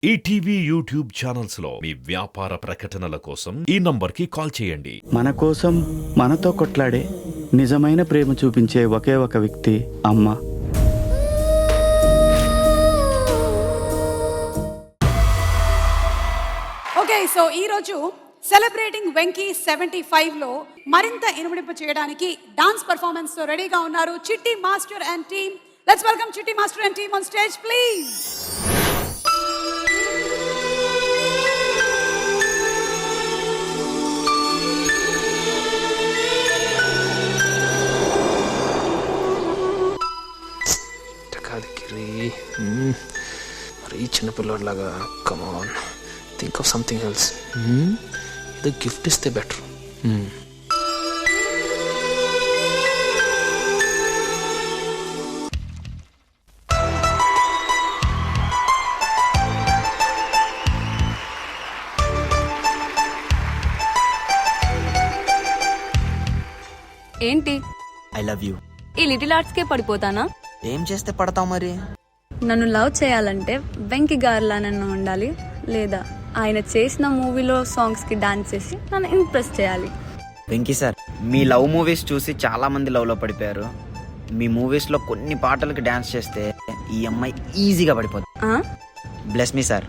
ETV YouTube channels లో మీ వ్యాపార ప్రకటనల కోసం ఈ నంబర్కి కాల్ చేయండి. మన కోసం మనతో కొట్లాడే నిజమైన ప్రేమ చూపించే ఒకే ఒక వ్యక్తి అమ్మ. ఓకే, సో ఈ రోజు సెలబ్రేటింగ్ వెంకీ 75 లో మరింత ఇనుమడింపు చేయడానికి డాన్స్ పర్ఫార్మెన్స్ తో రెడీగా ఉన్నారు Chitti master and team. Let's welcome Chitti master and team on stage please. మరీ చిన్నపిల్లలాగా come on think of something else. ఏదో గిఫ్ట్ ఇస్తే బెటర్. ఏంటి ఐ లవ్ యూ. ఈ లిటిల్ ఆర్ట్స్ కే పడిపోతానా? ఏం చేస్తే పడతావు మరి? నన్ను లవ్ చేయాలంటే వెంకీ గారిలా నన్ను ఉండాలి, లేదా ఆయన చేసిన మూవీలో సాంగ్స్ కి డాన్స్ చేసి నన్ను ఇంప్రెస్ చేయాలి. వెంకీ సార్, మీ లవ్ మూవీస్ చూసి చాలా మంది లవ్ లో పడిపోయారు. మీ మూవీస్ లో కొన్ని పాటలకి డాన్స్ చేస్తే ఈ అమ్మాయి ఈజీగా పడిపోతుంది. Bless me sir.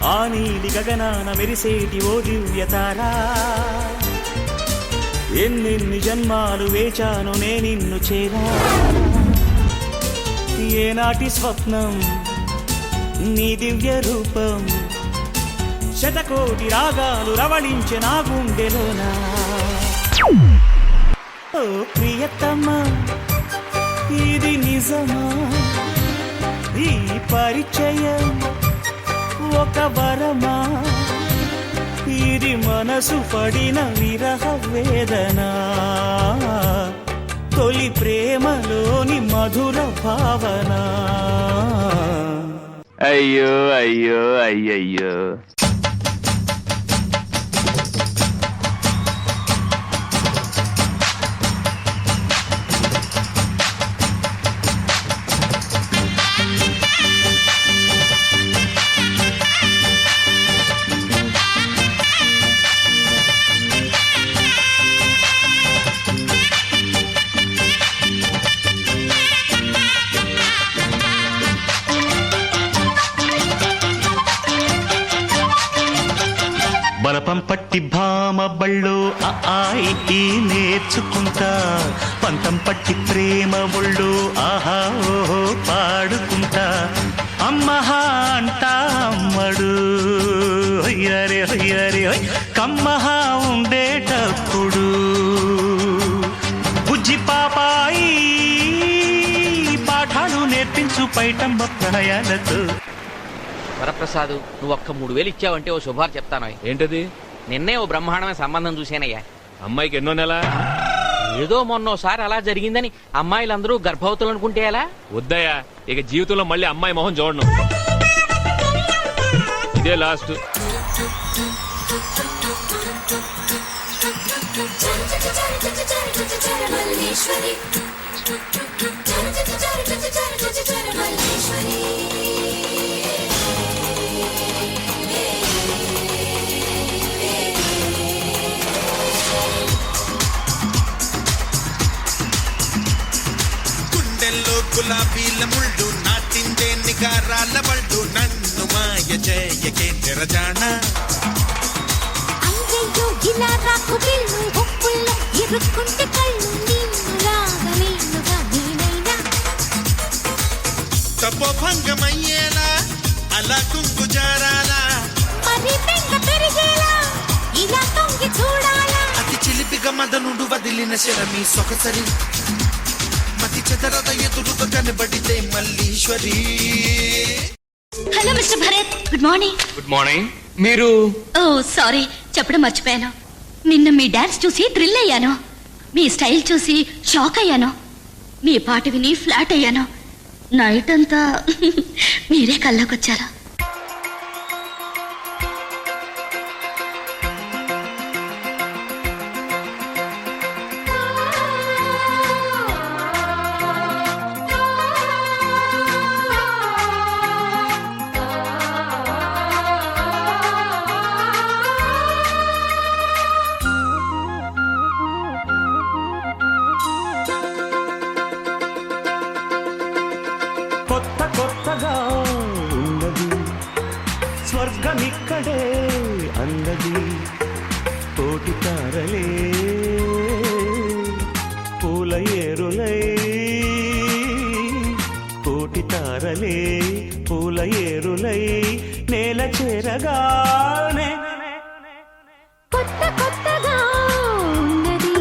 ఆ నీలి గగనాన మెరిసేటి ఓ దివ్యతారా, ఎన్నెన్ని జన్మాలు వేచాను నే నిన్ను చేరా. ఏనాటి స్వప్నం నీ దివ్య రూపం, శతకోటి రాగాలు రవళించే నా గుండెలోనా. ఓ ప్రియతమా, ఇది నిజమా? ఈ పరిచయం ఒక వరమా? ఇది మనసు పడిన విరహ వేదన, తొలి ప్రేమలోని మధుర భావన. అయ్యో అయ్యో అయ్యయ్యో. బలపం పట్టి భామ బళ్ళో ఆయి నేర్చుకుంటా, పంతం పట్టి ప్రేమ ఒళ్ళు ఆహా ఓహో పాడుకుంటా. అమ్మహా అంటా అమ్మడు హొయ్యరే హొయ్యరే హొయ్, కమ్మహా ఉండేటప్పుడు బుజ్జి పాపాయి పాఠాలు నేర్పించు పైటమ్మ ప్రాయాలతో. వరప్రసాద్, నువ్వు ఒక్క 3000 ఇచ్చావంటే ఓ శుభార్ చెప్తాను. ఏంటది? నిన్నే ఓ బ్రహ్మాండమైన సంబంధం చూశానయ్యా. అమ్మాయికి ఎన్నో నెల? ఏదో మొన్నోసారి అలా జరిగిందని అమ్మాయిలందరూ గర్భవతులు అనుకుంటే ఎలా? వద్దయ్యా, ఇక జీవితంలో మళ్ళీ అమ్మాయి మొహం చూడను. ఇదే లాస్ట్. గుండెల్లో గులాబీల ముళ్ళు నాటిందే నిగారాల బళ్ళు, నన్ను మాయ చేయకే నిరజాణ. తపోభంగమయ్యేలా అలా కుంకు జారాలా, అతి చిలిపిగా మదనుడు వదిలిన శరమి సొగసరి, మతి చెదరద ఎదురుగా కనబడితే Malleswari. Hello mister Bharat, good morning. Good morning. మీరు? ఓ సారీ, చెప్పడం మర్చిపోయాను. నిన్న మీ డాన్స్ చూసి థ్రిల్ అయ్యాను. మీ స్టైల్ చూసి షాక్ అయ్యాను. మీ పాట విని ఫ్లాట్ అయ్యాను. నైట్ అంతా మీరే కల్లోకొచ్చారా? కొత్త కొత్తగా ఉన్నది స్వర్గమిక్కడే అన్నది కోటి తారలే పూల ఏరులై కోటి తారలే పూల ఏరులై నేల చేరగానే కొత్త కొత్తగా ఉన్నది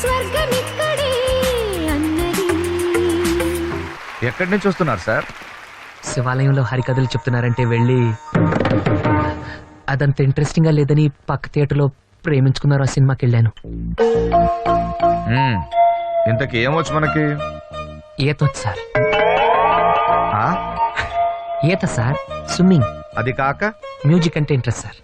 స్వర్గమిక్కడే అన్నది. ఎక్కడి నుంచి వస్తున్నారు సార్? శివాలయంలో హరికథలు చెప్తున్నారంటే వెళ్ళి అదంత ఇంట్రెస్టింగ్ గా లేదని పక్క థియేటర్లో ప్రేమించుకున్నారు ఆ సినిమాకి వెళ్ళాను. ఇంతకీ ఏమొచ్చు మనకి? ఈత వచ్చు సార్. ఈత సార్, స్విమ్మింగ్. అది కాక మ్యూజిక్ అంటే ఇంట్రెస్ట్ సార్.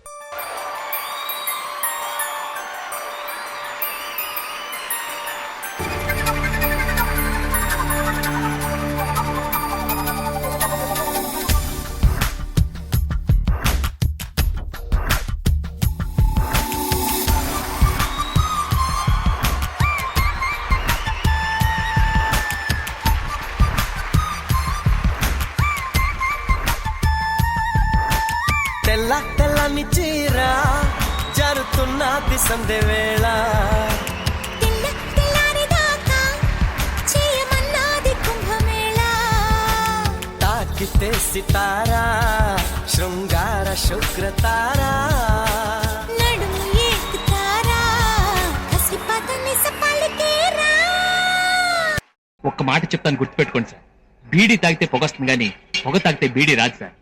తెల్ల తెల్లని చీర జరుతున్నది సందే వేళ తాకితే సితారా శృంగార శుక్రతారా ఒక్క మాట చెప్తాను, గుర్తుపెట్టుకోండి సార్. బీడీ తాగితే పొగొస్తుంది కానీ పొగ తాగితే బీడీ రాదు సార్.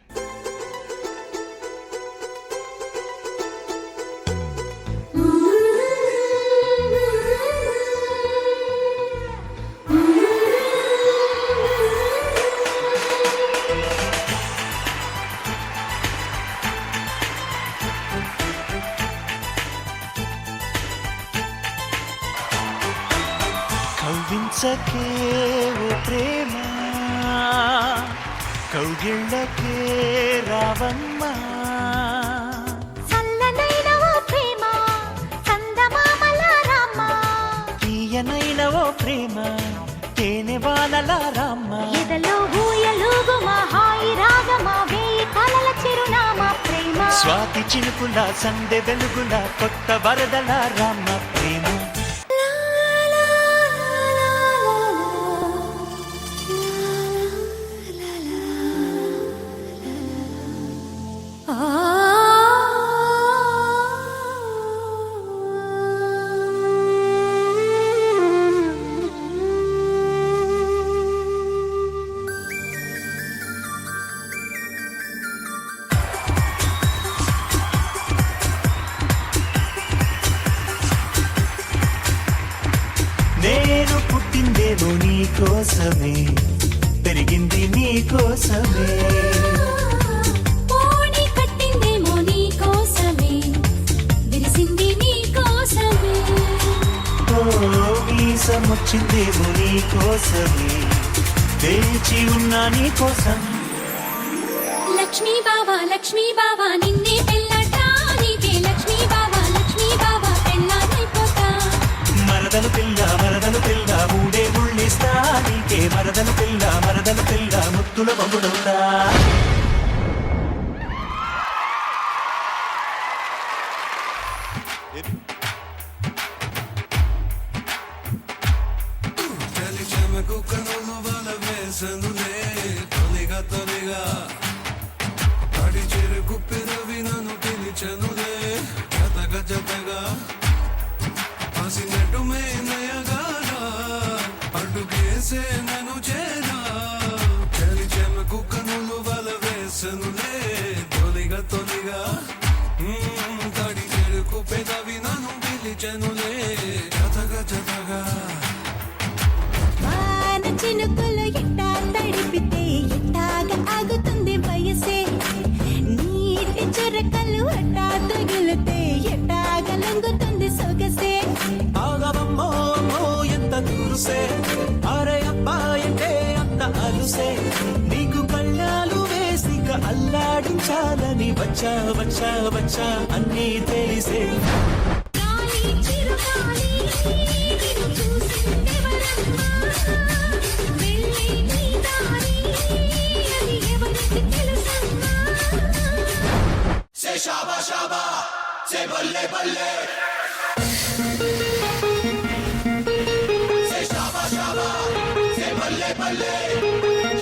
కవ్వించకే ఓ ప్రేమ కౌగిళ్ళకే రావమ్మా తీయనైన ఓ ప్రేమ తేనె వానల రామ్మ స్వాతి చినుకుల సందె వెలుగుల కొత్త వరదల రామ్మ ప్రేమ. నేను పుట్టిందేమో నీ కోసమే, పెరిగింది నీ కోసమే, కట్టిందేమో నీ కోసమే, విరిసింది నీ కోసమే. వీసమొచ్చిందేమో నీ కోసమే, వేచి ఉన్నా నీ కోసం. లక్ష్మీ బావా నిన్నే పెళ్ళట, నీకే లక్ష్మీ బావా పెళ్ళానైపోతా. మరదలు పిల్ల మూడే ముళ్ళిస్తా, నీకే మరదలు పిల్ల ముత్తుల బొమ్మడవుతా. చినుకులు ఎట్టాలే తెలుసే నీకు కళ్ళాలు వేసిక అల్లాడించాలని వచ్చా వచ్చా వచ్చా అన్నీ తెలిసే షాబా షాబా సే బల్లే బల్లే సే షాబా షాబా సే బల్లే బల్లే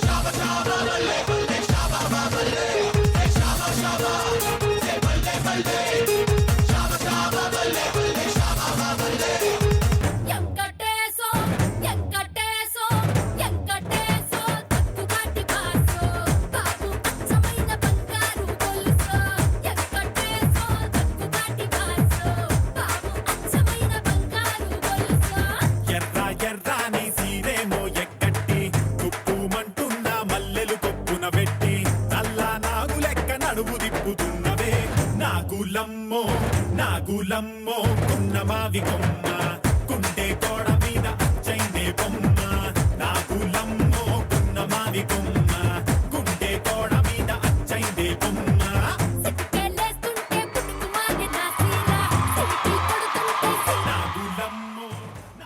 షాబా షాబా బల్లే బల్లే షాబా బల్లే సే షాబా షాబా సే బల్లే బల్లే షాబా షాబా బల్లే బల్లే షాబా బల్లే ఎంకటేశో ఎంకటేశో ఎంకటేశో తక్కుగాటి బాసో బాబు అచ్చమైన బంగారు గొలుసో ఎంకటేశో తక్కుగాటి బాసో బాబు అచ్చమైన బంగారు గొలుసో ఎర్ర ఎర్రాని సీరేమో ఎక్కట్టి కుప్పుమంటున్న మల్లెలు కొప్పున పెట్టి నల్లా నాగు లెక్క నడుము దిప్పుతున్నవే నాగులమ్మో నాగులమ్మో కున్న మావి కొమ్మ కుంటే గోడ మీద అచ్చైందే బొమ్మ నాగులమ్మో కున్న మావి కొమ్మ కుంటే గోడ మీద అచ్చైందే బొమ్మ సిక్కేలేస్తుంటే పుట్టుకుమాగే నాసీరా సిక్కి కొడుతుంటే నాగులమ్మో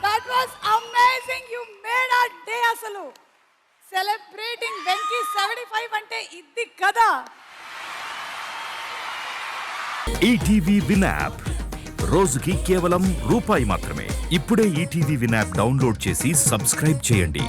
that was amazing. You made our day. అసలు సెలబ్రేటింగ్ వెంకీ 75 అంటే ఇది కదా. ఈటీవీ విన్ యాప్ రోజుకి కేవలం రూపాయి మాత్రమే. ఇప్పుడే ఈటీవీ విన్ యాప్ డౌన్లోడ్ చేసి సబ్స్క్రైబ్ చేయండి.